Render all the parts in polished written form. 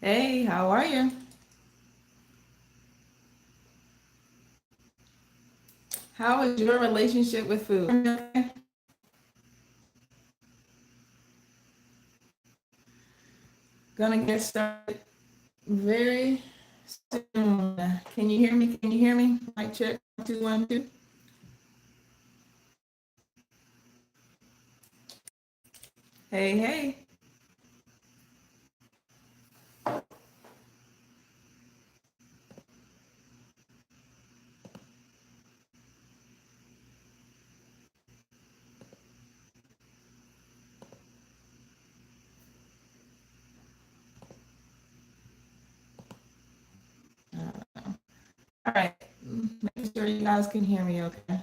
Hey, how are you? How is your relationship with food? Okay. Gonna get started very soon. Can you hear me? Can you hear me? Mic check. 1, 2, 1, 2. Hey, hey. All right. Making sure you guys can hear me okay.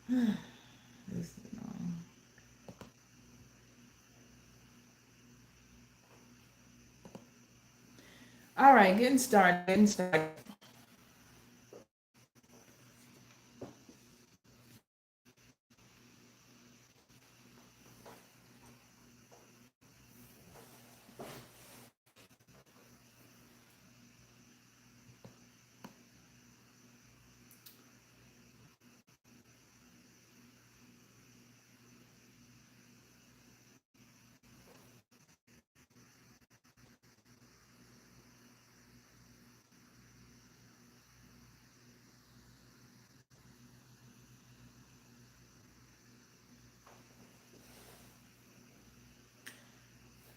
This is annoying. All right, getting started. Getting started.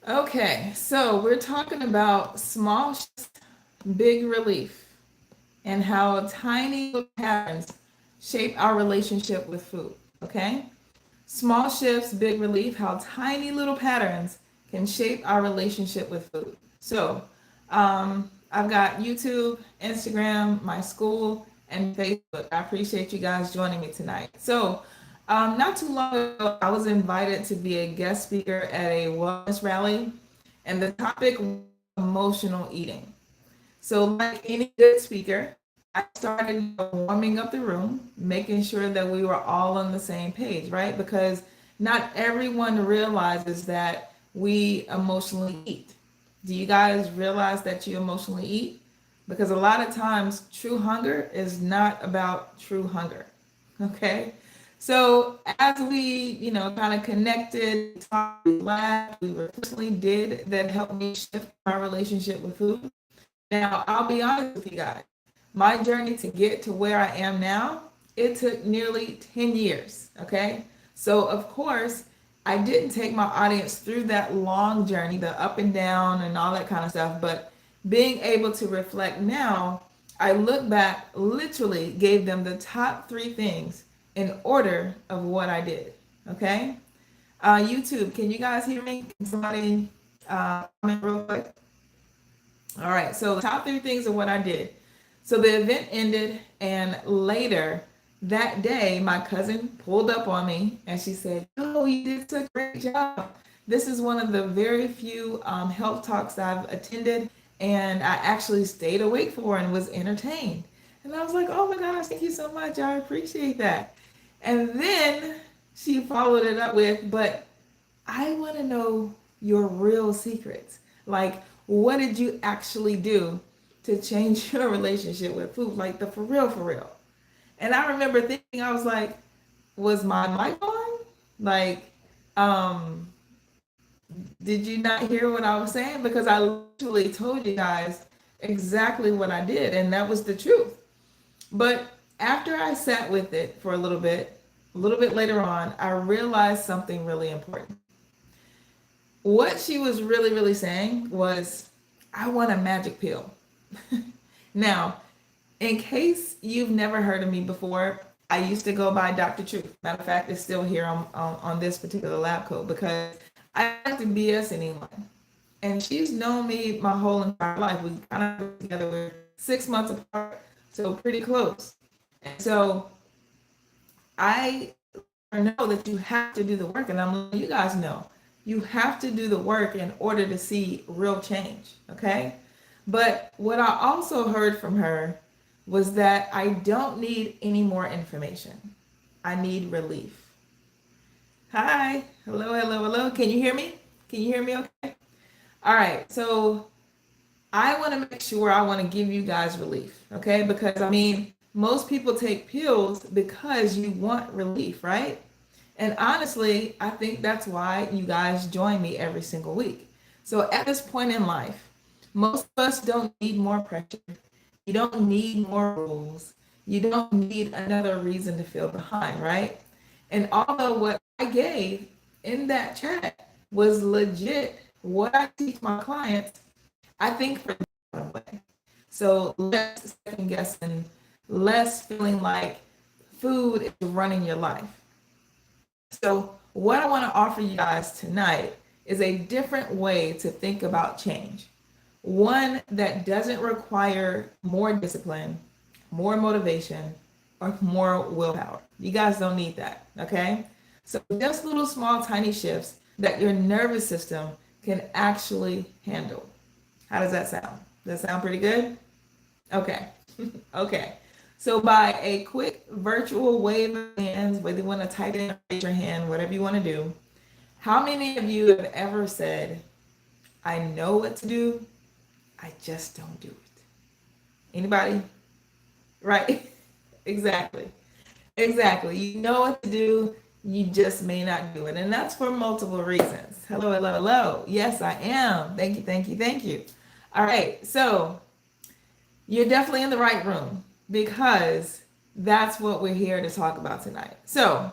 Okay, so we're talking about small shifts, big relief, and how tiny little patterns shape our relationship with food. Okay? Small shifts, big relief, how tiny little patterns can shape our relationship with food. So, I've got YouTube, Instagram, my school, and Facebook. I appreciate you guys joining me tonight. So, not too long ago, I was invited to be a guest speaker at a wellness rally, and the topic was emotional eating. So, like any good speaker, I started warming up the room, making sure that we were all on the same page, right? Because not everyone realizes that we emotionally eat. Do you guys realize that you emotionally eat? Because a lot of times, true hunger is not about true hunger. Okay. So as we, kind of connected, talked, laughed, we personally did that helped me shift my relationship with food. Now, I'll be honest with you guys. My journey to get to where I am now, it took nearly 10 years. Okay. So, of course, I didn't take my audience through that long journey, the up and down and all that kind of stuff. But being able to reflect now, I look back, literally gave them the top 3 things in order of what I did. Okay. YouTube, can you guys hear me? Can somebody comment real quick? All right, so the top 3 things of what I did. So the event ended, and later that day, my cousin pulled up on me and she said, "Oh, you did such a great job. This is one of the very few health talks I've attended, and I actually stayed awake for and was entertained." And I was like, "Oh my gosh, thank you so much. I appreciate that." And then she followed it up with, "But I want to know your real secrets. Like, what did you actually do to change your relationship with food? Like, the for real, for real." And I remember thinking, I was like, was my mic on? Like, um, did you not hear what I was saying? Because I literally told you guys exactly what I did, and that was the truth. But after I sat with it for a little bit later on, I realized something really important. What she was really, really saying was, I want a magic pill. Now, in case you've never heard of me before, I used to go by Dr. Truth. Matter of fact, it's still here on this particular lab coat because I like to BS anyone. And she's known me my whole entire life. We kind of worked together, we're 6 months apart, so pretty close. And so I know that you have to do the work, and I'm letting you guys know you have to do the work in order to see real change. Okay. But what I also heard from her was that I don't need any more information. I need relief. Hi. Hello, hello, hello. Can you hear me? Can you hear me okay? All right. So I want to make sure I want to give you guys relief, okay? Because I mean, most people take pills because you want relief, right? And honestly, I think that's why you guys join me every single week. So at this point in life, most of us don't need more pressure. You don't need more rules. You don't need another reason to feel behind, right? And although what I gave in that chat was legit what I teach my clients, I think for them way. So less second guessing, less feeling like food is running your life. So what I want to offer you guys tonight is a different way to think about change. One that doesn't require more discipline, more motivation, or more willpower. You guys don't need that, okay? So just little small tiny shifts that your nervous system can actually handle. How does that sound? Does that sound pretty good? Okay. Okay. So by a quick virtual wave of hands, whether you want to type in, raise your hand, whatever you want to do, how many of you have ever said, I know what to do, I just don't do it? Anybody? Right? Exactly. Exactly. You know what to do, you just may not do it. And that's for multiple reasons. Hello, hello, hello. Yes, I am. Thank you, thank you, thank you. All right. So you're definitely in the right room because that's what we're here to talk about tonight. So,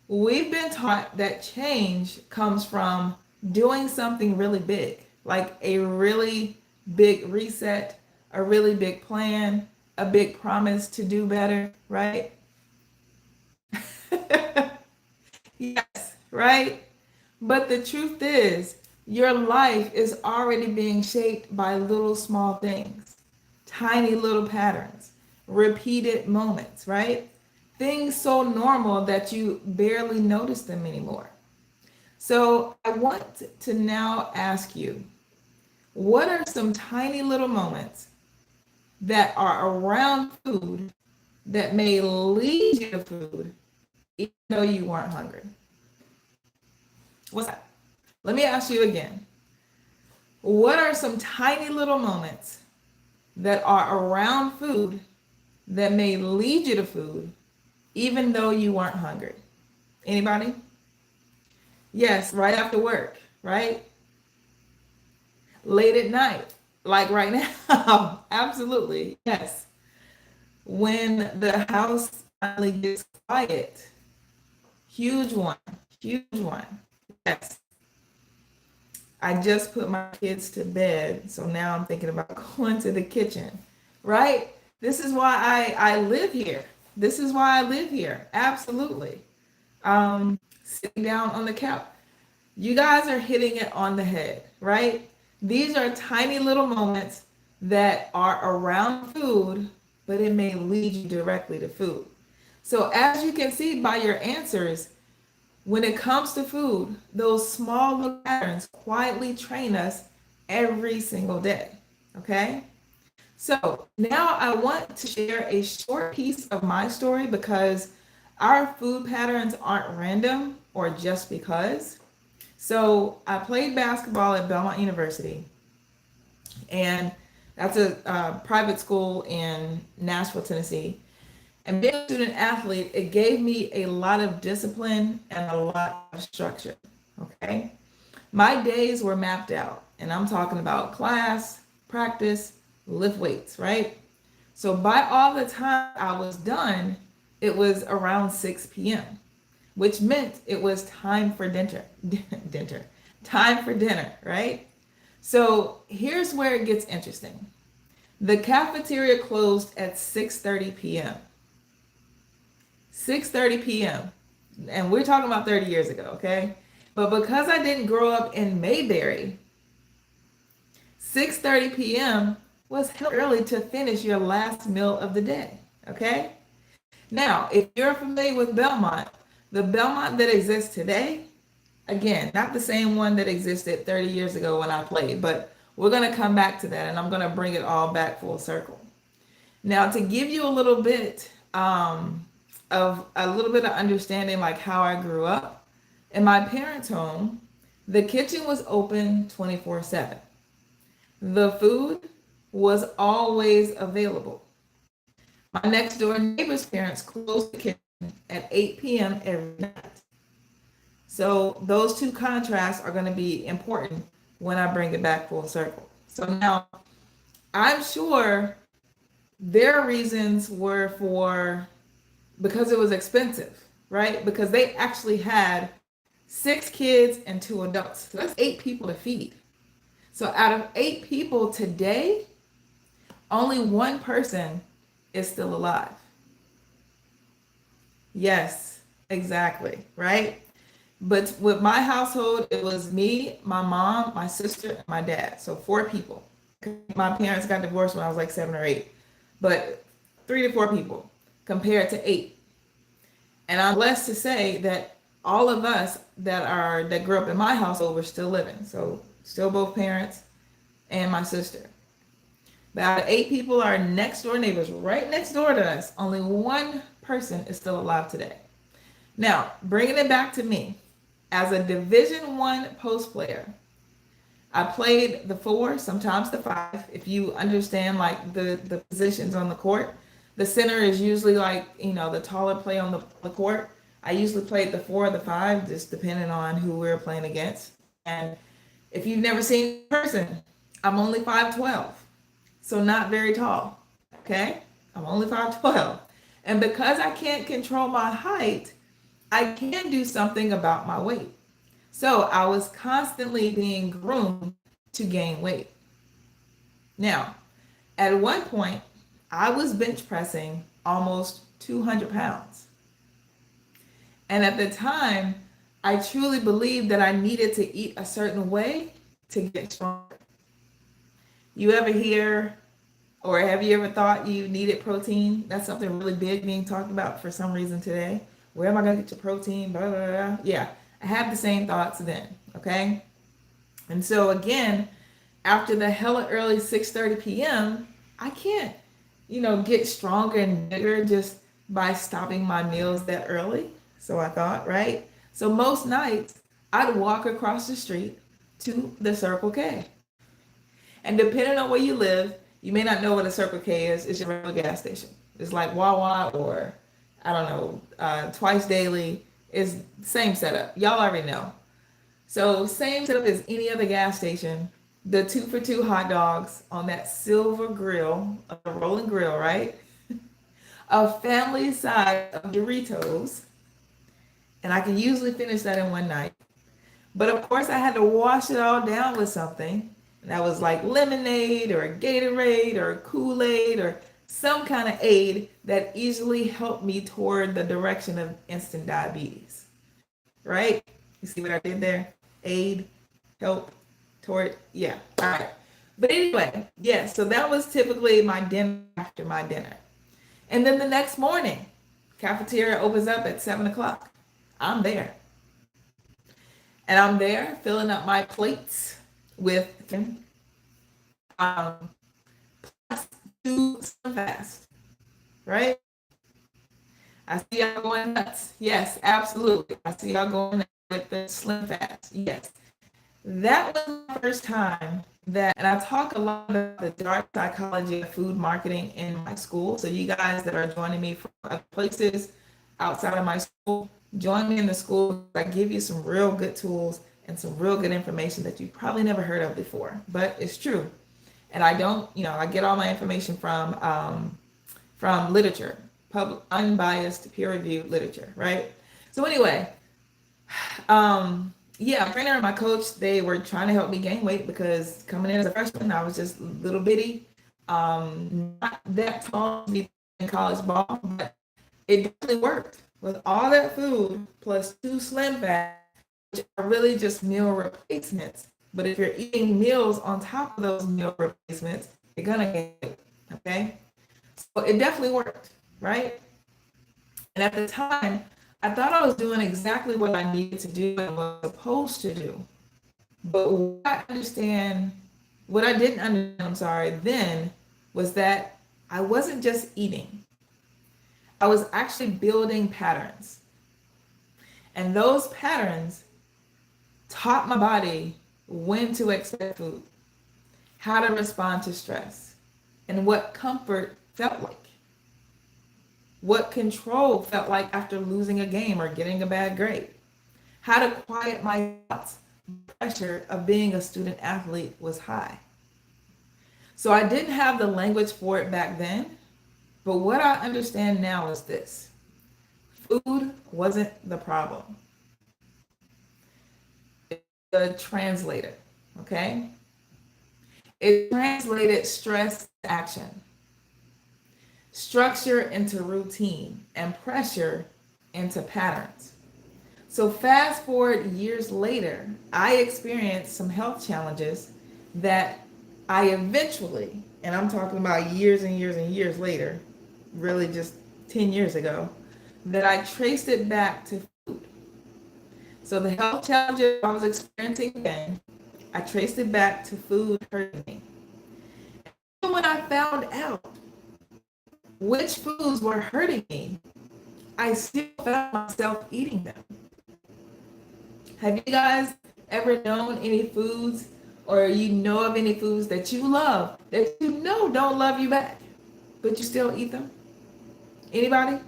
we've been taught that change comes from doing something really big, like a really big reset, a really big plan, a big promise to do better, right? Yes, right? But the truth is, your life is already being shaped by little small things, tiny little patterns, repeated moments, right? Things so normal that you barely notice them anymore. So I want to now ask you, what are some tiny little moments that are around food that may lead you to food even though you weren't hungry? What's that? Let me ask you again. What are some tiny little moments that are around food that may lead you to food even though you weren't hungry? Anybody? Yes, right after work, right? Late at night, like right now. Absolutely. Yes. When the house finally gets quiet. Huge one. Huge one. Yes. I just put my kids to bed, so now I'm thinking about going to the kitchen, right? This is why I live here. This is why I live here. Absolutely. Sitting down on the couch. You guys are hitting it on the head, right? These are tiny little moments that are around food, but it may lead you directly to food. So, as you can see by your answers, when it comes to food, those small little patterns quietly train us every single day. Okay? So now I want to share a short piece of my story because our food patterns aren't random or just because. So I played basketball at Belmont University, and that's a private school in Nashville, Tennessee. And being a student athlete, it gave me a lot of discipline and a lot of structure. Okay. My days were mapped out, and I'm talking about class, practice, lift weights, right? So by all the time I was done, it was around 6 p.m., which meant it was time for dinner, dinner, time for dinner, right? So here's where it gets interesting. The cafeteria closed at 6:30 p.m. 6:30 p.m. And we're talking about 30 years ago, okay? But because I didn't grow up in Mayberry, 6:30 p.m. was hell early to finish your last meal of the day, okay? Now, if you're familiar with Belmont, the Belmont that exists today, again, not the same one that existed 30 years ago when I played, but we're going to come back to that and I'm going to bring it all back full circle. Now, to give you a little bit of understanding, like how I grew up In my parents' home, the kitchen was open 24/7. The food was always available. My next door neighbor's parents closed the kitchen at 8 p.m. every night. So those two contrasts are going to be important when I bring it back full circle. So now I'm sure their reasons were for because it was expensive, right? Because they actually had 6 kids and 2 adults. So that's 8 people to feed. So out of 8 people today, only one person is still alive. Yes, exactly, right? But with my household, it was me, my mom, my sister, and my dad. So 4 people. My parents got divorced when I was like 7 or 8, but 3 to 4 people compared to 8. And I'm blessed to say that all of us that grew up in my household were still living. So still both parents and my sister. But out of 8 people, our next door neighbors, right next door to us, only one person is still alive today. Now, bringing it back to me, as a Division I post player, I played the 4, sometimes the 5. If you understand like the positions on the court, the center is usually like, the taller player on the court. I usually played the 4 or the 5, just depending on who we were playing against. And if you've never seen me in person, I'm only 5'12", so not very tall. Okay, I'm only 5'12", and because I can't control my height, I can do something about my weight. So I was constantly being groomed to gain weight. Now, at one point, I was bench pressing almost 200 pounds. And at the time, I truly believed that I needed to eat a certain way to get stronger. You ever hear, or have you ever thought you needed protein? That's something really big being talked about for some reason today. Where am I going to get your protein? Blah, blah, blah. Yeah, I had the same thoughts then, okay? And so again, after the hella early 6:30 p.m., I can't, get stronger and bigger just by stopping my meals that early. So I thought, right? So most nights, I'd walk across the street to the Circle K. And depending on where you live, you may not know what a Circle K is. It's your regular gas station. It's like Wawa or, I don't know, Twice Daily. Is same setup. Y'all already know. So same setup as any other gas station. The 2 for $2 hot dogs on that silver grill, a rolling grill, right? A family size of Doritos. And I can usually finish that in one night. But of course, I had to wash it all down with something. And that was like lemonade or a Gatorade or a Kool-Aid or some kind of aid that easily helped me toward the direction of instant diabetes. Right? You see what I did there? Aid, help, toward, yeah. All right. But anyway, yeah, so that was typically my dinner after my dinner. And then the next morning, cafeteria opens up at 7 o'clock. I'm there. And I'm there filling up my plates with um, plus 2 Slim Fast, right? I see y'all going nuts. Yes, absolutely. I see y'all going nuts with the Slim Fast. Yes. That was the first time that, and I talk a lot about the dark psychology of food marketing in my school. So you guys that are joining me from other places outside of my school, join me in the school. I give you some real good tools and some real good information that you probably never heard of before, but it's true. And I don't, I get all my information from literature, public, unbiased, peer-reviewed literature, right? So anyway, yeah, my trainer and my coach, they were trying to help me gain weight because coming in as a freshman, I was just little bitty, not that tall to be in college ball, but it definitely worked with all that food plus 2 Slim Fast, which are really just meal replacements. But if you're eating meals on top of those meal replacements, you're gonna get it, okay? So it definitely worked, right? And at the time, I thought I was doing exactly what I needed to do and was supposed to do. But what I didn't understand, then, was that I wasn't just eating. I was actually building patterns. And those patterns taught my body when to expect food, how to respond to stress, and what comfort felt like, what control felt like after losing a game or getting a bad grade, how to quiet my thoughts. The pressure of being a student athlete was high. So I didn't have the language for it back then, but what I understand now is this: food wasn't the problem, the translator, okay? It translated stress to action, structure into routine, and pressure into patterns. So, fast forward years later, I experienced some health challenges that I eventually, and I'm talking about years and years and years later, really just 10 years ago, that I traced it back to food. So, the health challenges I was experiencing then, I traced it back to food hurting me. And when I found out which foods were hurting me, I still found myself eating them. Have you guys ever known any foods, or you know of any foods that you love that you know don't love you back, but you still eat them? Anybody?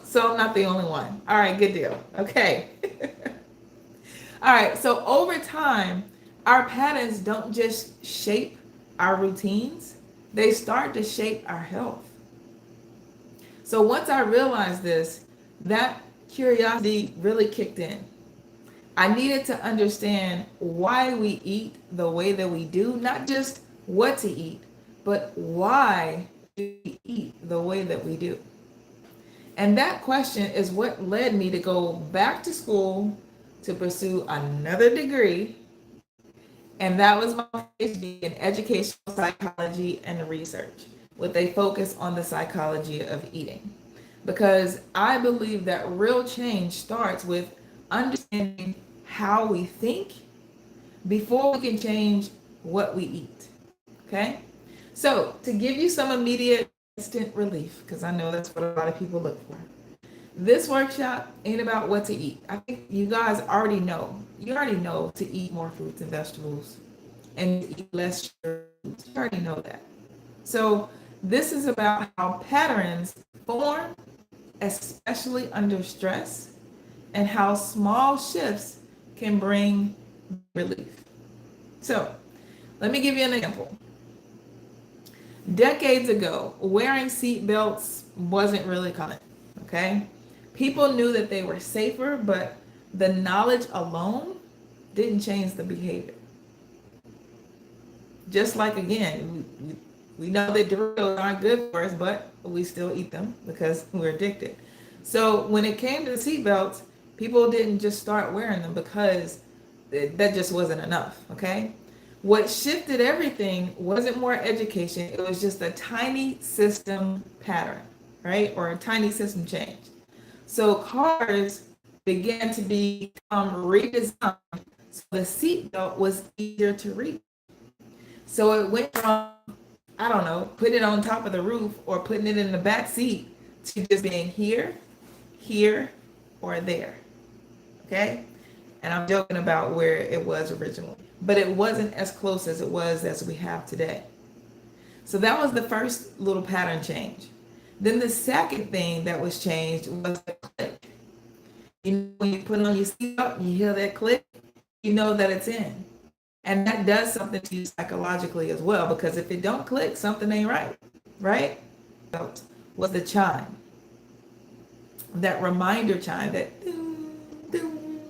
So I'm not the only one. All right, good deal. Okay. All right, so over time, our patterns don't just shape our routines, they start to shape our health. So once I realized this, that curiosity really kicked in. I needed to understand why we eat the way that we do, not just what to eat, but why do we eat the way that we do. And that question is what led me to go back to school to pursue another degree, and that was my PhD in educational psychology and research, with a focus on the psychology of eating. Because I believe that real change starts with understanding how we think before we can change what we eat. Okay? So, to give you some immediate instant relief, because I know that's what a lot of people look for, this workshop ain't about what to eat. I think you guys already know. You already know to eat more fruits and vegetables and to eat less sugar. You already know that. So, this is about how patterns form, especially under stress, and how small shifts can bring relief. So, let me give you an example. Decades ago, wearing seat belts wasn't really common, okay? People knew that they were safer, but the knowledge alone didn't change the behavior. Just like, again, we know that Doritos aren't good for us, but we still eat them because we're addicted. So when it came to seatbelts, people didn't just start wearing them because that just wasn't enough, okay? What shifted everything wasn't more education, it was just a tiny system pattern, right? Or a tiny system change. So cars began to become redesigned so the seatbelt was easier to reach. So it went from, I don't know, putting it on top of the roof or putting it in the back seat to just being here, here, or there. Okay? And I'm joking about where it was originally, but it wasn't as close as it was as we have today. So that was the first little pattern change. Then the second thing that was changed was the click. You know, when you put on your seatbelt and you hear that click, you know that it's in. And that does something to you psychologically as well, because if it don't click, something ain't right, right? Was the chime, that reminder chime, that doom, doom,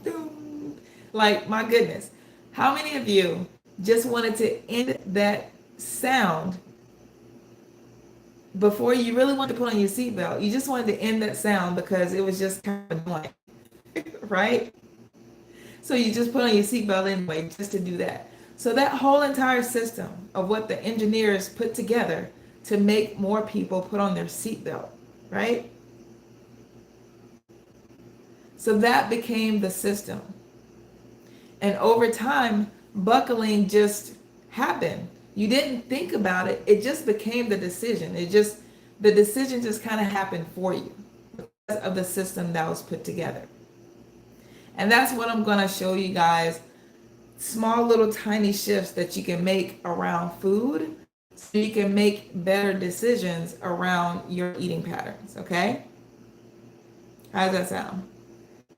doom. Like, my goodness, how many of you just wanted to end that sound before you really wanted to put on your seatbelt? You just wanted to end that sound because it was just kind of annoying, right? So you just put on your seatbelt anyway, just to do that. So that whole entire system of what the engineers put together to make more people put on their seatbelt, right? So that became the system. And over time, buckling just happened. You didn't think about it. It just became the decision. The decision just kind of happened for you because of the system that was put together. And that's what I'm going to show you guys, small little tiny shifts that you can make around food so you can make better decisions around your eating patterns. Okay? How does that sound?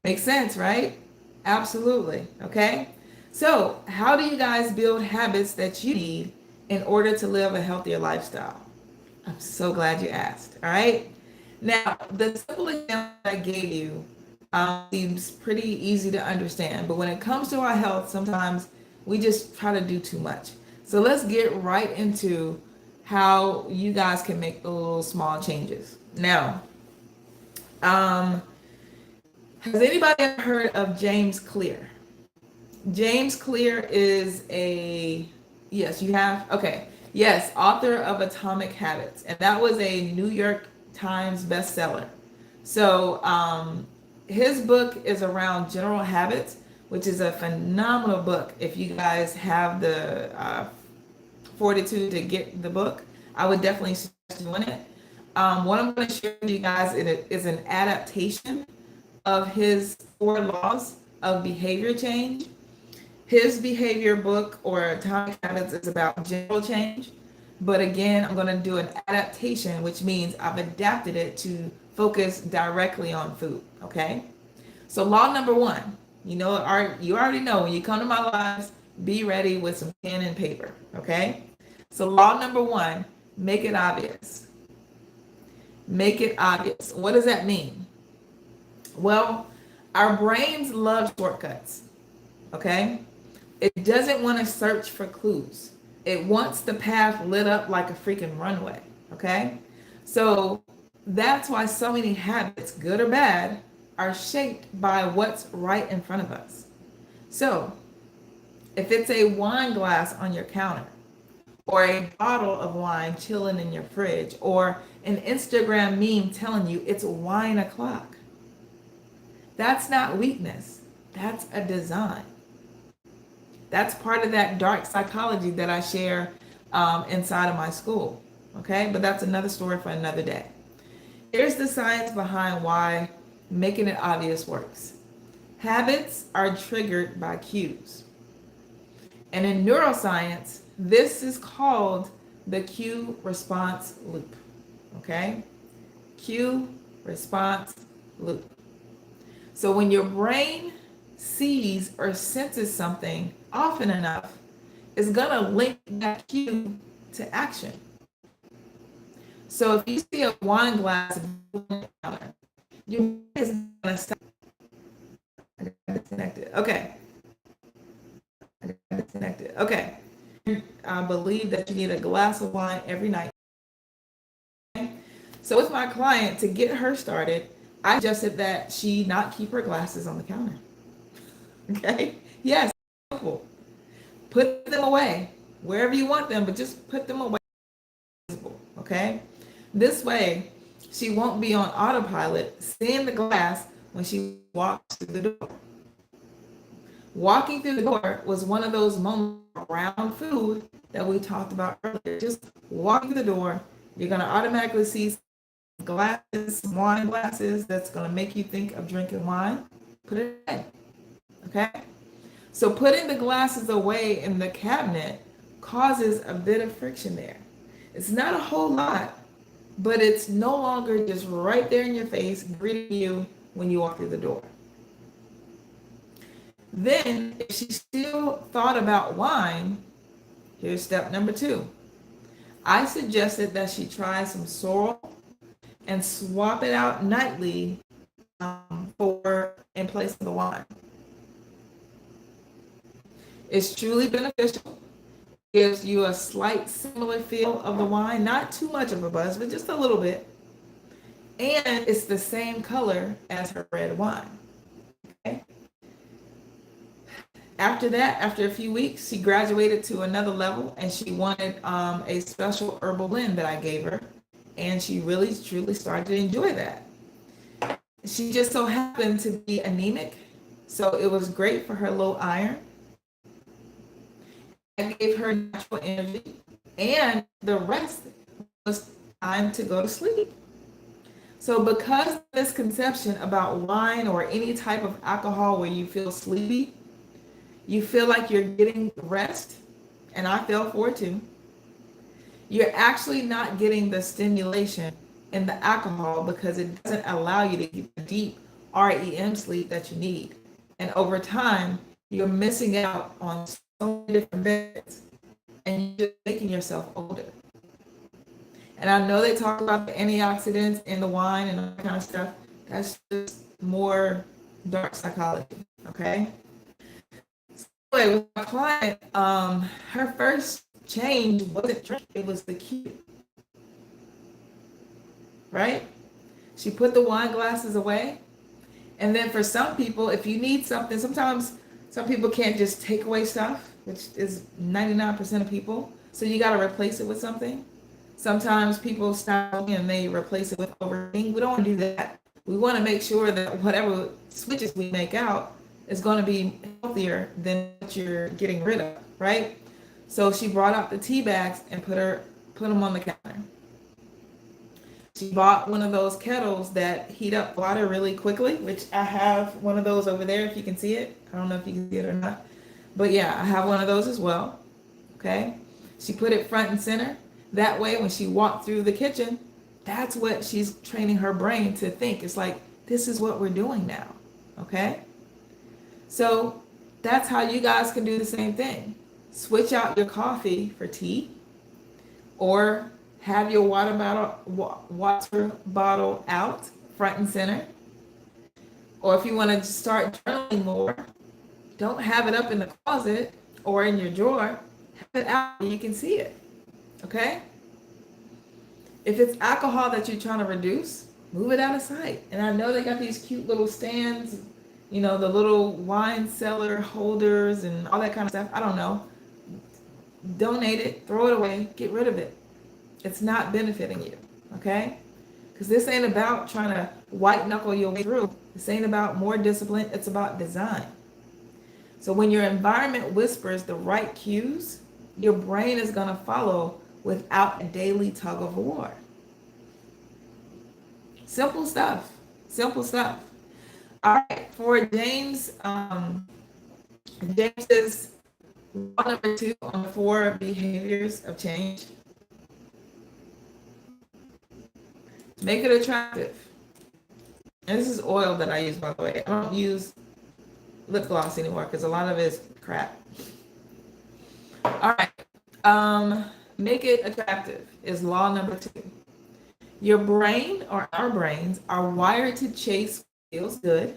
Makes sense, right? Absolutely. Okay? So, how do you guys build habits that you need in order to live a healthier lifestyle? I'm so glad you asked. All right. Now, the simple example I gave you seems pretty easy to understand, but when it comes to our health, sometimes we just try to do too much. So let's get right into how you guys can make the little small changes. Now, um, has anybody ever heard of James Clear? James Clear is a, yes, you have? Okay. Yes, author of Atomic Habits. And that was a New York Times bestseller. So his book is around general habits, which is a phenomenal book. If you guys have the fortitude to get the book, I would definitely suggest doing it. What I'm going to share with you guys is an adaptation of his 4 laws of behavior change. His behavior book or Atomic Habits is about general change. But again, I'm going to do an adaptation, which means I've adapted it to focus directly on food. Okay. So law number 1, you already know when you come to my lives, be ready with some pen and paper. Okay. So law number 1, make it obvious. Make it obvious. What does that mean? Well, our brains love shortcuts. Okay. It doesn't want to search for clues. It wants the path lit up like a freaking runway. Okay. So that's why so many habits, good or bad, are shaped by what's right in front of us. So if it's a wine glass on your counter, or a bottle of wine chilling in your fridge, or an Instagram meme telling you it's wine o'clock, that's not weakness. That's a design. That's part of that dark psychology that I share inside of my school. Okay, but that's another story for another day. Here's the science behind why making it obvious works. Habits are triggered by cues. And in neuroscience, this is called the cue response loop. Okay? Cue response loop. So when your brain sees or senses something often enough, it's going to link that cue to action. So if you see a wine glass, your brain is going to stop. I got disconnected. Okay. Okay. I believe that you need a glass of wine every night. So with my client, to get her started, I suggested that she not keep her glasses on the counter. Okay? Yes. Put them away wherever you want them, but just put them away. Okay? This way, she won't be on autopilot seeing the glass when she walks through the door. Walking through the door was one of those moments around food that we talked about earlier. Just walking through the door, you're going to automatically see glasses, wine glasses, that's going to make you think of drinking wine. Put it away. Okay? So putting the glasses away in the cabinet causes a bit of friction there. It's not a whole lot, but it's no longer just right there in your face, greeting you when you walk through the door. Then, if she still thought about wine, here's step number 2. I suggested that she try some sorrel and swap it out nightly for in place of the wine. It's truly beneficial. Gives you a slight similar feel of the wine, not too much of a buzz, but just a little bit. And it's the same color as her red wine. Okay. After that, after a few weeks, she graduated to another level and she wanted a special herbal blend that I gave her. And she really, truly started to enjoy that. She just so happened to be anemic, so it was great for her low iron. I gave her natural energy, and the rest was time to go to sleep. So because of misconception about wine or any type of alcohol where you feel sleepy, you feel like you're getting rest, and I fell for it too. You're actually not getting the stimulation in the alcohol because it doesn't allow you to get the deep REM sleep that you need. And over time, you're missing out on so many different benefits and you're just making yourself older. And I know they talk about the antioxidants in the wine and all that kind of stuff. That's just more dark psychology. Okay. Anyway, with my client, her first change wasn't drink, it was the cue, right? She put the wine glasses away. And then for some people, if you need something, sometimes some people can't just take away stuff, which is 99% of people. So you got to replace it with something. Sometimes people stop and they replace it with overeating. We don't want to do that. We want to make sure that whatever switches we make out is going to be healthier than what you're getting rid of, right? So she brought out the tea bags and put them on the counter. She bought one of those kettles that heat up water really quickly, which I have one of those over there if you can see it. I don't know if you can see it or not. But yeah, I have one of those as well. Okay. She put it front and center. That way, when she walked through the kitchen, that's what she's training her brain to think. It's like, this is what we're doing now. Okay. So that's how you guys can do the same thing. Switch out your coffee for tea, or have your water bottle out front and center. Or if you want to start journaling more, don't have it up in the closet or in your drawer. Have it out where you can see it. Okay? If it's alcohol that you're trying to reduce, move it out of sight. And I know they got these cute little stands, you know, the little wine cellar holders and all that kind of stuff. I don't know. Donate it, throw it away, get rid of it. It's not benefiting you, okay? Because this ain't about trying to white knuckle your way through. This ain't about more discipline. It's about design. So when your environment whispers the right cues, your brain is going to follow without a daily tug of war. Simple stuff. Simple stuff. All right. For James, James's law number 2 on the 4 behaviors of change. Make it attractive. And this is oil that I use, by the way. I don't use lip gloss anymore because a lot of it is crap. All right. Make it attractive is law number 2. Your brain, or our brains, are wired to chase what feels good,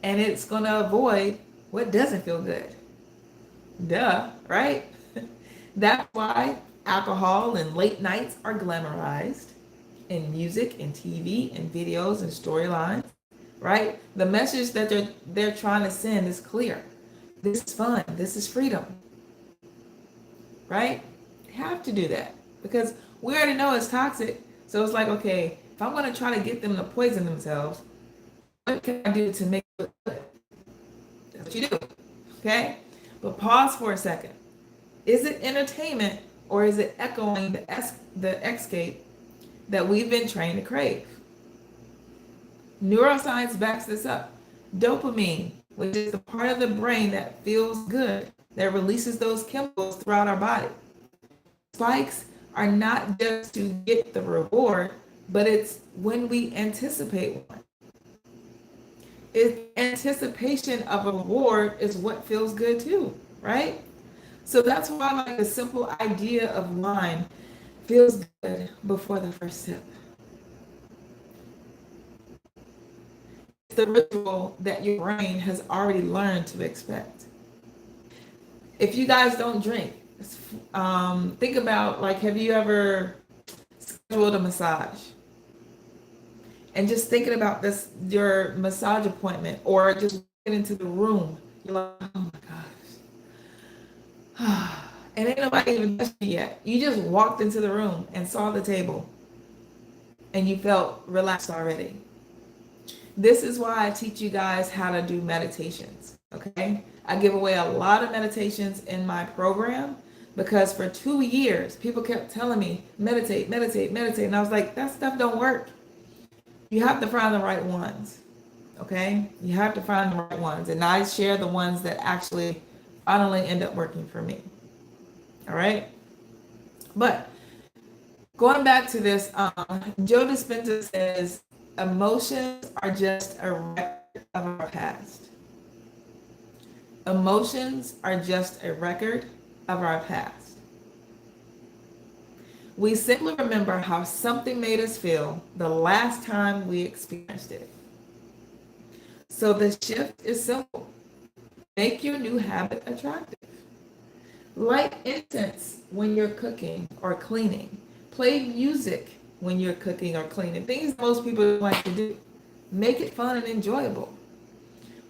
and it's going to avoid what doesn't feel good. Duh, right? That's why alcohol and late nights are glamorized in music and TV and videos and storylines, right? The message that they're trying to send is clear. This is fun. This is freedom, right? You have to do that because we already know it's toxic. So it's like, okay, if I'm going to try to get them to poison themselves, what can I do to make it look good? That's what you do, okay? But pause for a second. Is it entertainment or is it echoing the escape that we've been trained to crave? Neuroscience backs this up. Dopamine, which is the part of the brain that feels good, that releases those chemicals throughout our body. Spikes are not just to get the reward, but it's when we anticipate one. Anticipation of a reward is what feels good too, right? So that's why like the simple idea of wine feels good before the first sip. It's the ritual that your brain has already learned to expect. If you guys don't drink, think about, like, have you ever scheduled a massage? And just thinking about this, your massage appointment, or just get into the room, you're like, oh my gosh. And ain't nobody even touched you yet. You just walked into the room and saw the table and you felt relaxed already. This is why I teach you guys how to do meditations, okay? I give away a lot of meditations in my program because for 2 years, people kept telling me, meditate, meditate, meditate. And I was like, that stuff don't work. You have to find the right ones. Okay? You have to find the right ones. And I share the ones that actually finally end up working for me. All right? But going back to this, Joe Dispenza says emotions are just a record of our past. Emotions are just a record of our past. We simply remember how something made us feel the last time we experienced it. So the shift is simple. Make your new habit attractive. Light incense when you're cooking or cleaning. Play music when you're cooking or cleaning. Things most people like to do. Make it fun and enjoyable.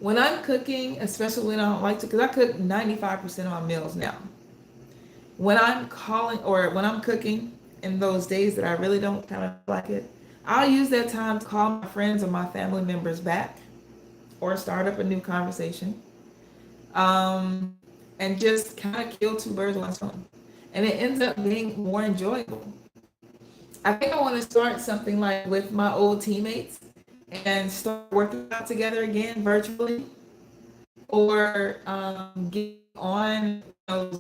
When I'm cooking, especially when I don't like to, because I cook 95% of my meals now. When I'm when I'm cooking in those days that I really don't kind of like it, I'll use that time to call my friends or my family members back or start up a new conversation. And just kind of kill two birds with one stone. And it ends up being more enjoyable. I think I want to start something like with my old teammates and start working out together again virtually, or get on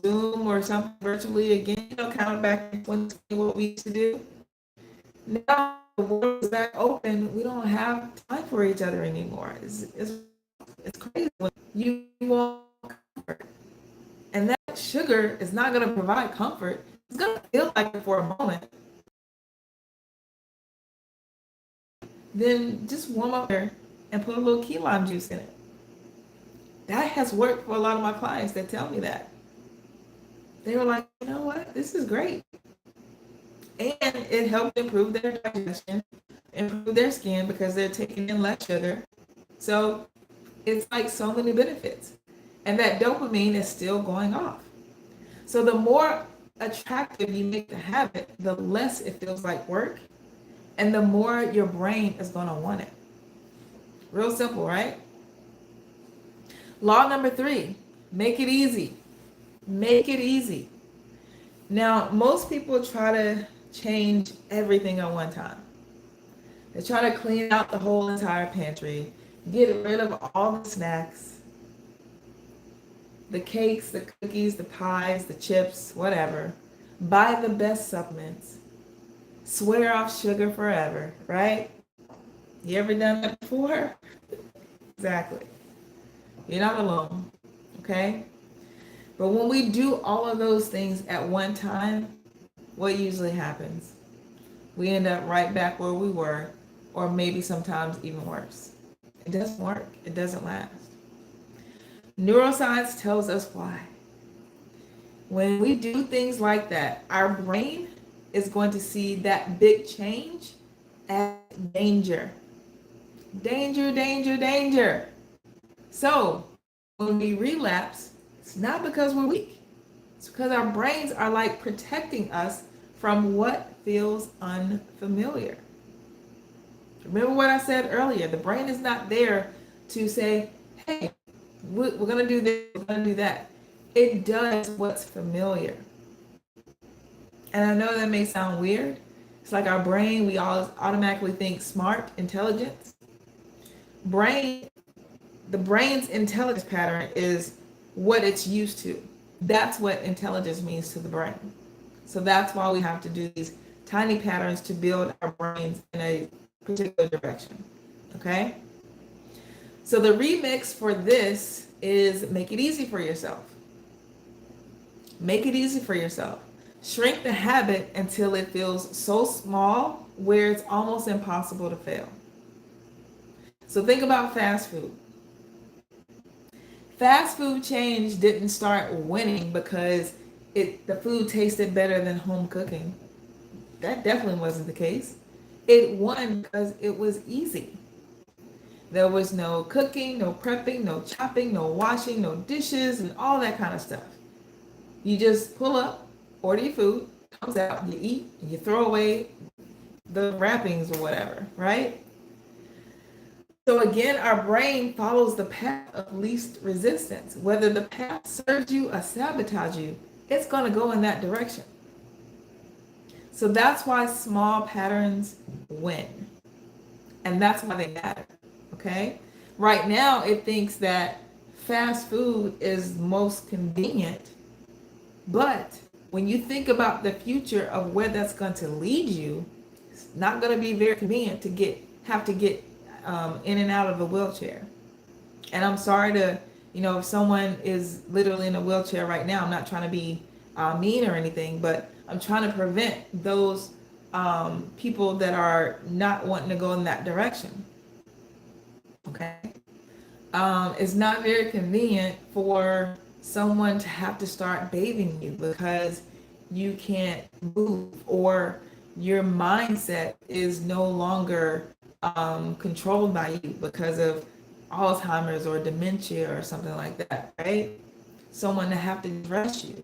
Zoom or something virtually again, kind of back when what we used to do. Now the world is back open. We don't have time for each other anymore. It's crazy when you want comfort. And that sugar is not going to provide comfort. It's going to feel like it for a moment. Then just warm up there and put a little key lime juice in it. That has worked for a lot of my clients that tell me that. They were like, you know what? This is great. And it helped improve their digestion, improve their skin because they're taking in less sugar. So it's like so many benefits. And that dopamine is still going off. So the more attractive you make the habit, the less it feels like work, and the more your brain is going to want it. Real simple, right? Law number 3, make it easy. Make it easy. Now, most people try to change everything at one time. They try to clean out the whole entire pantry, get rid of all the snacks, the cakes, the cookies, the pies, the chips, whatever. Buy the best supplements. Swear off sugar forever, right? You ever done that before? Exactly. You're not alone, okay? But when we do all of those things at one time, what usually happens? We end up right back where we were, or maybe sometimes even worse. It doesn't work. It doesn't last. Neuroscience tells us why. When we do things like that, our brain is going to see that big change as danger. Danger, danger, danger. So when we relapse, it's not because we're weak. It's because our brains are like protecting us from what feels unfamiliar. Remember what I said earlier. The brain is not there to say, hey, we're going to do this, we're going to do that. It does what's familiar. And I know that may sound weird. It's like our brain, we all automatically think smart, intelligence. The brain's intelligence pattern is what it's used to. That's what intelligence means to the brain. So that's why we have to do these tiny patterns to build our brains in a particular direction. Okay? So the remix for this is make it easy for yourself. Make it easy for yourself. Shrink the habit until it feels so small where it's almost impossible to fail. So think about fast food. Fast food change didn't start winning because the food tasted better than home cooking. That definitely wasn't the case. It won because it was easy. There was no cooking, no prepping, no chopping, no washing, no dishes, and all that kind of stuff. You just pull up, order your food, comes out, you eat, and you throw away the wrappings or whatever, right? So again, our brain follows the path of least resistance. Whether the path serves you or sabotages you, it's going to go in that direction. So that's why small patterns win. And that's why they matter. Okay. Right now, it thinks that fast food is most convenient. But when you think about the future of where that's going to lead you, it's not going to be very convenient to have to get in and out of a wheelchair. And I'm sorry to, if someone is literally in a wheelchair right now, I'm not trying to be mean or anything, but I'm trying to prevent those people that are not wanting to go in that direction. Okay. It's not very convenient for someone to have to start bathing you because you can't move, or your mindset is no longer controlled by you because of Alzheimer's or dementia or something like that, right? Someone to have to dress you.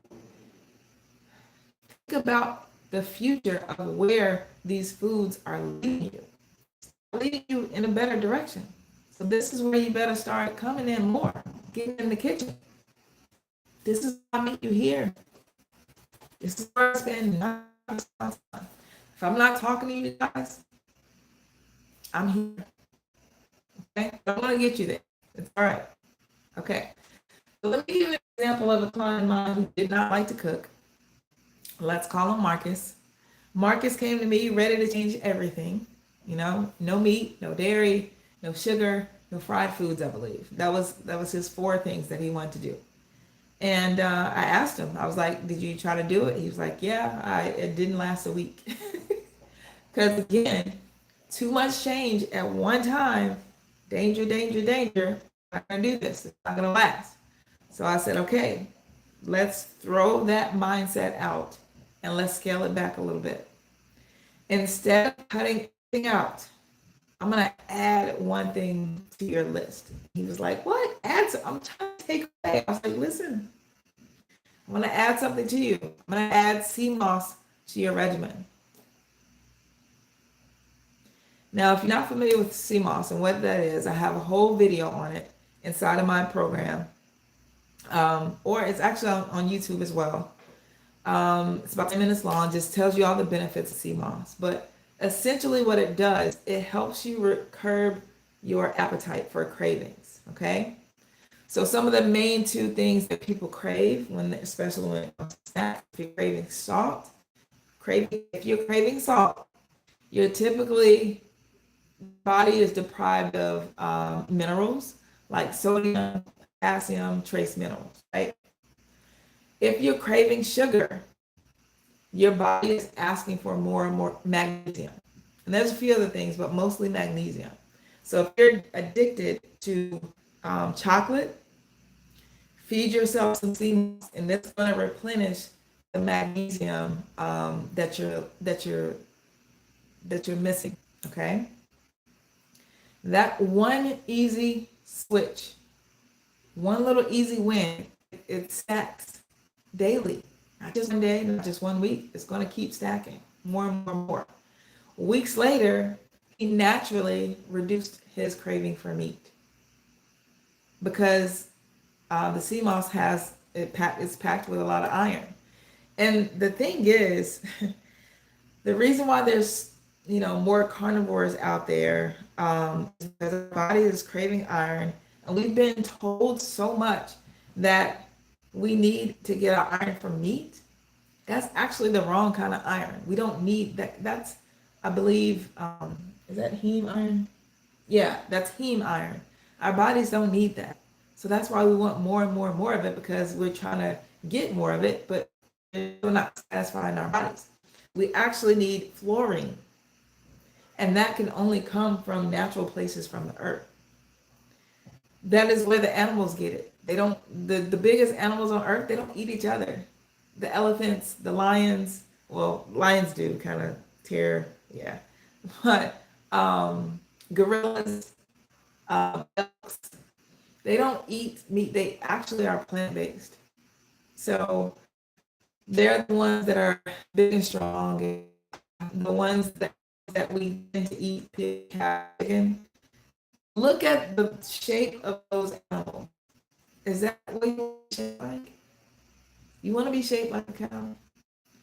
Think about the future of where these foods are leading you in a better direction. So this is where you better start coming in more, getting in the kitchen. This is why I meet you here. This is where I spend 9 time. If I'm not talking to you guys, I'm here. Okay? I want to get you there. It's all right. Okay. So let me give you an example of a client of mine who did not like to cook. Let's call him Marcus. Marcus came to me ready to change everything. No meat, no dairy, no sugar, no fried foods, I believe. That was his 4 things that he wanted to do. And I asked him, I was like, did you try to do it? He was like, yeah, it didn't last a week. Because again, too much change at one time, danger, danger, danger. I'm not going to do this. It's not going to last. So I said, okay, let's throw that mindset out and let's scale it back a little bit. Instead of cutting everything out, I'm going to add one thing to your list. He was like, what? I'm trying to take away. I was like, listen, I'm going to add something to you. I'm going to add sea moss to your regimen. Now, if you're not familiar with sea moss and what that is, I have a whole video on it inside of my program. Or it's actually on YouTube as well. It's about 10 minutes long, just tells you all the benefits of sea moss. But essentially what it does, it helps you curb your appetite for cravings, okay? So some of the main 2 things that people crave, especially when it comes to snacks, if you're craving salt, if you're craving salt, you're typically, body is deprived of minerals like sodium, potassium, trace minerals, right? If you're craving sugar, your body is asking for more and more magnesium. And there's a few other things, but mostly magnesium. So if you're addicted to chocolate, feed yourself some sea moss, and that's going to replenish the magnesium that you're missing. Okay. That one easy switch, one little easy win, it stacks daily, not just one day, not just 1 week. It's going to keep stacking more and more and more. Weeks later, he naturally reduced his craving for meat because the sea moss is packed with a lot of iron. And the thing is, the reason why there's more carnivores out there, because our body is craving iron, and we've been told so much that we need to get our iron from meat. That's actually the wrong kind of iron. We don't need that. That's, I believe, is that heme iron? Yeah, that's heme iron. Our bodies don't need that. So that's why we want more and more and more of it, because we're trying to get more of it, but we're not satisfying our bodies. We actually need fluorine, and that can only come from natural places from the earth. That is where the animals get it. They don't, the biggest animals on earth, they don't eat each other. The elephants, the lions, well, lions do kind of tear, yeah. But gorillas, elks, they don't eat meat. They actually are plant-based. So they're the ones that are big and strong, and the ones that we tend to eat, pig, cow, chicken. Look at the shape of those animals. Is that what you want to be shaped like? You want to be shaped like a cow?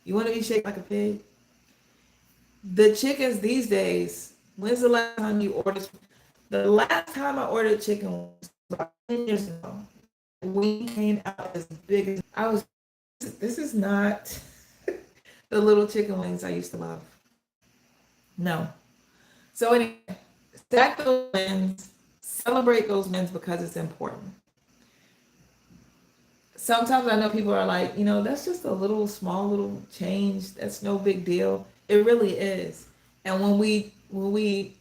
You want to be shaped like a pig? The chickens these days, When's the last time you ordered? The last time I ordered chicken was about 10 years ago. We came out as big as I was. This is not the little chicken wings I used to love. No. So anyway, stack those wins, celebrate those wins because it's important. Sometimes I know people are like, that's just a little small little change. That's no big deal. It really is. And when we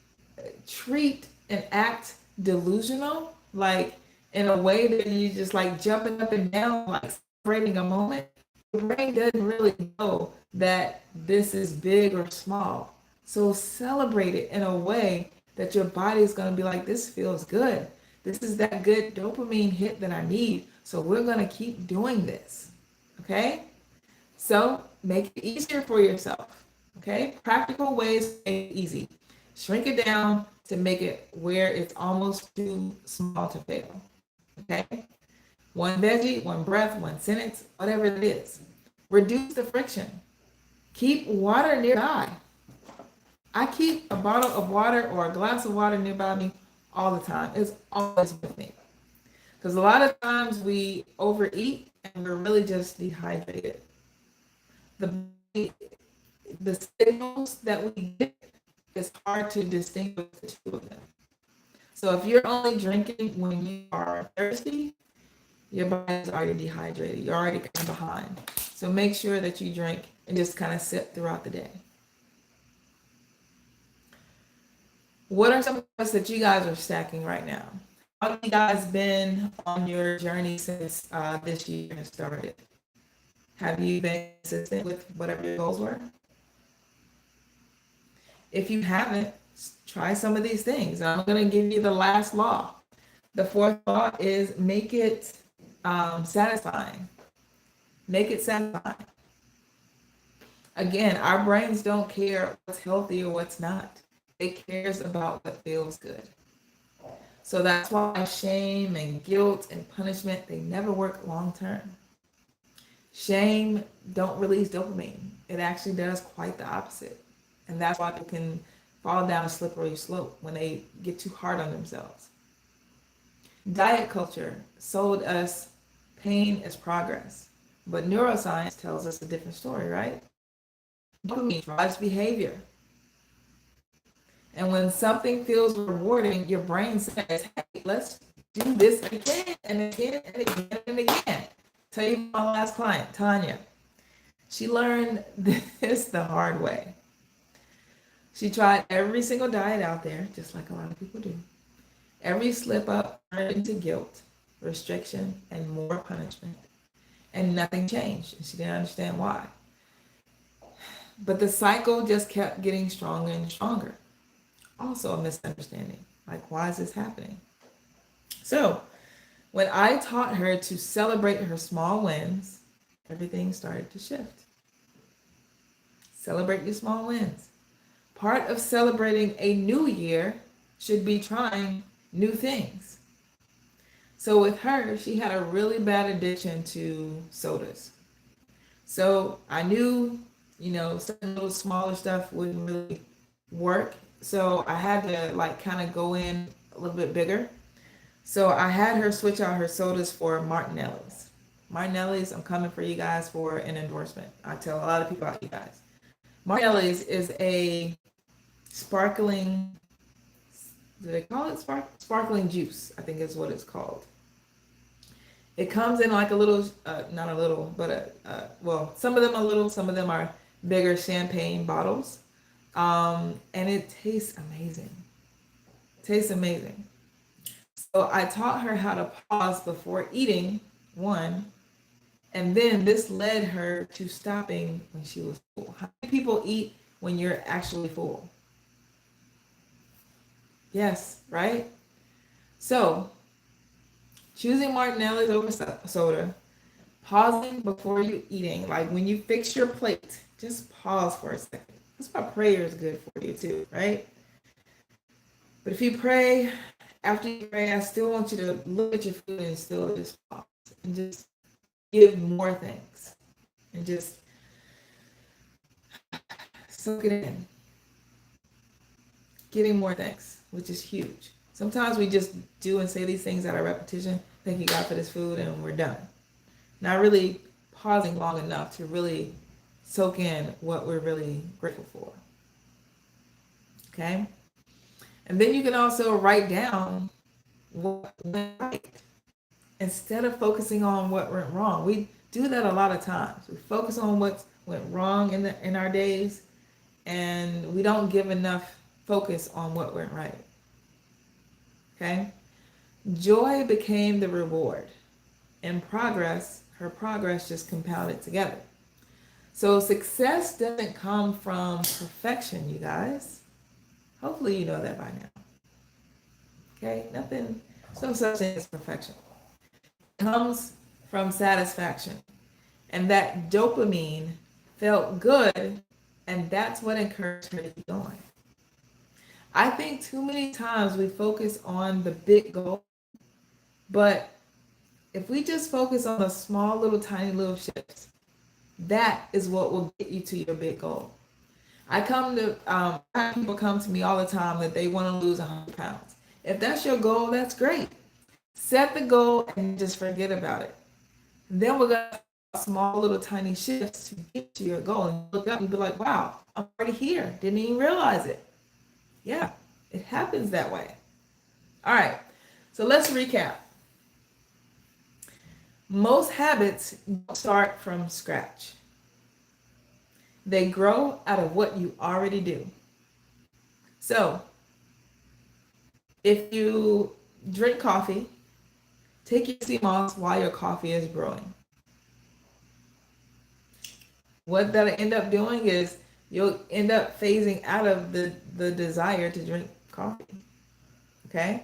treat and act delusional, like in a way that you just like jumping up and down, like celebrating a moment, the brain doesn't really know that this is big or small. So celebrate it in a way that your body is going to be like, this feels good. This is that good dopamine hit that I need. So we're going to keep doing this. Okay? So make it easier for yourself. Okay? Practical ways to make it easy. Shrink it down to make it where it's almost too small to fail. Okay? One veggie, one breath, one sentence, whatever it is. Reduce the friction. Keep water nearby. I keep a bottle of water or a glass of water nearby me all the time. It's always with me. Because a lot of times we overeat and we're really just dehydrated. The signals that we get, it's hard to distinguish the two of them. So if you're only drinking when you are thirsty, your body is already dehydrated. You're already kind of behind. So make sure that you drink and just kind of sip throughout the day. What are some habits that you guys are stacking right now? How have you guys been on your journey since this year has started? Have you been consistent with whatever your goals were? If you haven't, try some of these things. I'm going to give you the last law. The fourth law is make it satisfying. Make it satisfying. Again, our brains don't care what's healthy or what's not. It cares about what feels good. So that's why shame and guilt and punishment, they never work long term. Shame don't release dopamine. It actually does quite the opposite. And that's why people can fall down a slippery slope when they get too hard on themselves. Diet culture sold us pain as progress, but neuroscience tells us a different story, right? Dopamine drives behavior. And when something feels rewarding, your brain says, hey, let's do this again and again and again and again. Tell you my last client, Tanya. She learned this the hard way. She tried every single diet out there, just like a lot of people do. Every slip up turned into guilt, restriction, and more punishment. And nothing changed. And she didn't understand why. But the cycle just kept getting stronger and stronger. Also a misunderstanding. Like, why is this happening? So, when I taught her to celebrate her small wins, everything started to shift. Celebrate your small wins. Part of celebrating a new year should be trying new things. So with her, she had a really bad addiction to sodas. So I knew, certain little smaller stuff wouldn't really work. So I had to like kind of go in a little bit bigger. So I had her switch out her sodas for Martinelli's. Martinelli's, I'm coming for you guys for an endorsement. I tell a lot of people about you guys. Martinelli's is a sparkling, do they call it sparkling juice? I think is what it's called. It comes in like a little, not a little, but well, some of them are little, some of them are bigger champagne bottles. And it tastes amazing. Tastes amazing. So I taught her how to pause before eating, one, and then this led her to stopping when she was full. How many people eat when you're actually full? Yes, right? So choosing Martinelli's over soda, pausing before you eating, like when you fix your plate, just pause for a second. That's why prayer is good for you too, right? But if you pray, after you pray, I still want you to look at your food and still just pause and just give more thanks and just soak it in. getting more thanks, which is huge. Sometimes we just do and say these things out of repetition. Thank you, God, for this food, and we're done. Not really pausing long enough to really soak in what we're really grateful for. Okay? And then you can also write down what went right instead of focusing on what went wrong. We do that a lot of times. We focus on what went wrong in our days, and we don't give enough focus on what went right. Okay? Joy became the reward, and her progress just compounded together. So success doesn't come from perfection, you guys. Hopefully you know that by now. Okay? Nothing, there's no such thing as perfection. It comes from satisfaction. And that dopamine felt good, and that's what encouraged her to keep going. I think too many times we focus on the big goal, but if we just focus on the small little tiny little shifts, that is what will get you to your big goal. I have people come to me all the time that they want to lose 100 pounds. If that's your goal, that's great. Set the goal and just forget about it. Then we're going to small little tiny shifts to get to your goal, and look up and be like, wow, I'm already here. Didn't even realize it. Yeah, it happens that way. All right, so let's recap. Most habits don't start from scratch. They grow out of what you already do. So if you drink coffee, take your sea moss while your coffee is brewing. What that'll end up doing is you'll end up phasing out of the desire to drink coffee. Okay?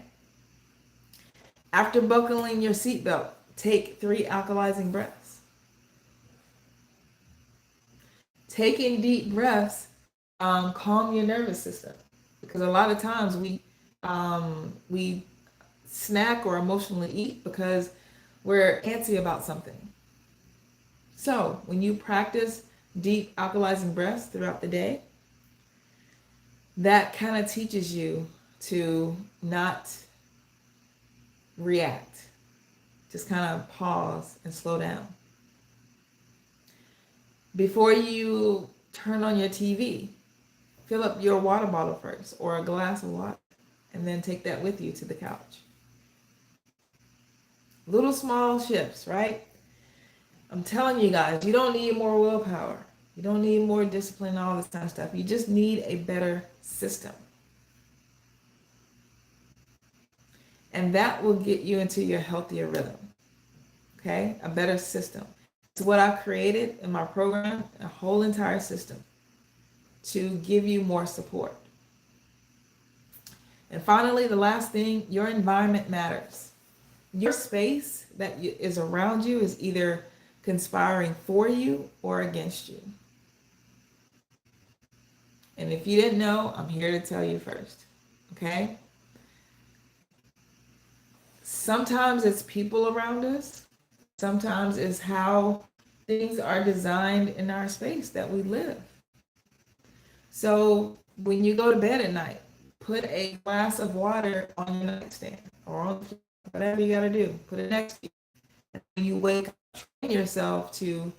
After buckling your seatbelt, take 3 alkalizing breaths. Taking deep breaths calm your nervous system, because a lot of times we snack or emotionally eat because we're antsy about something. So when you practice deep alkalizing breaths throughout the day, that kind of teaches you to not react. Just kind of pause and slow down. Before you turn on your TV, fill up your water bottle first, or a glass of water, and then take that with you to the couch. Little small shifts, right? I'm telling you guys, you don't need more willpower. You don't need more discipline, all this kind of stuff. You just need a better system. And that will get you into your healthier rhythm. Okay? A better system. It's what I created in my program, a whole entire system to give you more support. And finally, the last thing, your environment matters. Your space that is around you is either conspiring for you or against you. And if you didn't know, I'm here to tell you first. Okay? Sometimes it's people around us. Sometimes it's how things are designed in our space that we live. So when you go to bed at night, put a glass of water on your nightstand or on whatever you got to do. Put it next to you. And when you wake up, train yourself to,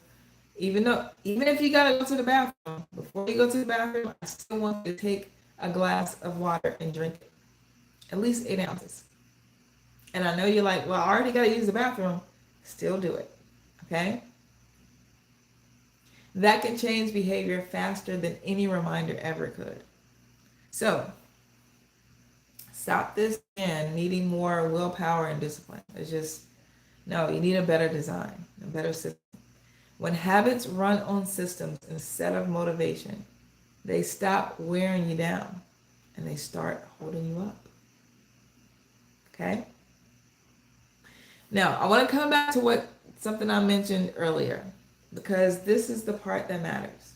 even if you got to go to the bathroom, before you go to the bathroom, I still want you to take a glass of water and drink it. At least 8 ounces. And I know you're like, well, I already got to use the bathroom. Still do it. Okay? That can change behavior faster than any reminder ever could. So, stop this and needing more willpower and discipline. It's just, no, you need a better design, a better system. When habits run on systems instead of motivation, they stop wearing you down and they start holding you up. Okay? Now, I want to come back to something I mentioned earlier, because this is the part that matters.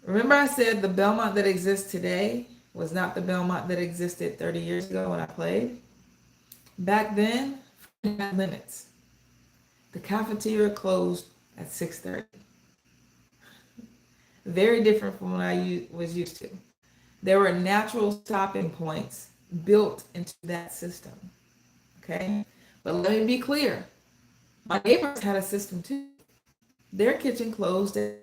Remember I said the Belmont that exists today was not the Belmont that existed 30 years ago when I played? Back then, it had limits. The cafeteria closed at 6:30. Very different from what I was used to. There were natural stopping points built into that system. Okay. But let me be clear, my neighbors had a system too. Their kitchen closed at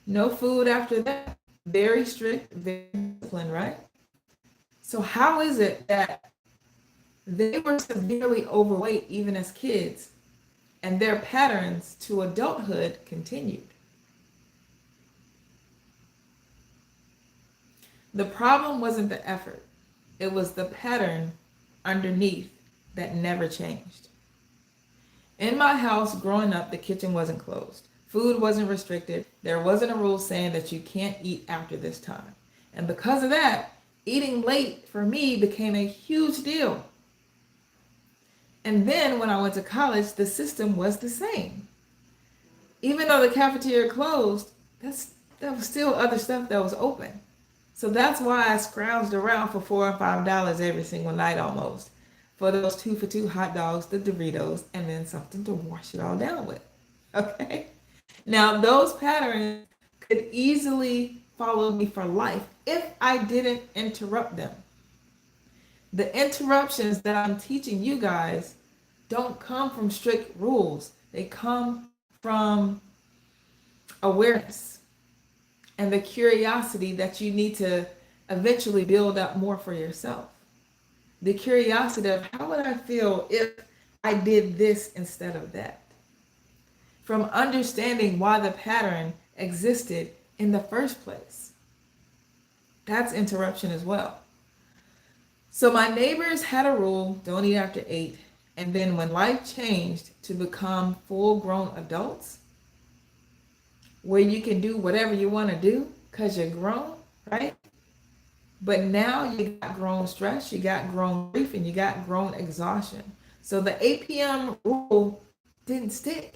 no food after that. Very strict, very disciplined, right? So, how is it that they were severely overweight even as kids, and their patterns to adulthood continued? The problem wasn't the effort, it was the pattern underneath that never changed. In my house growing up, the kitchen wasn't closed. Food wasn't restricted. There wasn't a rule saying that you can't eat after this time. And because of that, eating late for me became a huge deal. And then when I went to college, the system was the same. Even though the cafeteria closed, that was still other stuff that was open. So that's why I scrounged around for $4 or $5 every single night almost for those 2 for $2 hot dogs, the Doritos, and then something to wash it all down with. Okay? Now, those patterns could easily follow me for life if I didn't interrupt them. The interruptions that I'm teaching you guys don't come from strict rules, they come from awareness and the curiosity that you need to eventually build up more for yourself. The curiosity of how would I feel if I did this instead of that? From understanding why the pattern existed in the first place. That's interruption as well. So my neighbors had a rule, don't eat after 8. And then when life changed to become full-grown adults, where you can do whatever you want to do because you're grown, right? But now you got grown stress, you got grown grief, and you got grown exhaustion. So the 8 p.m. rule didn't stick.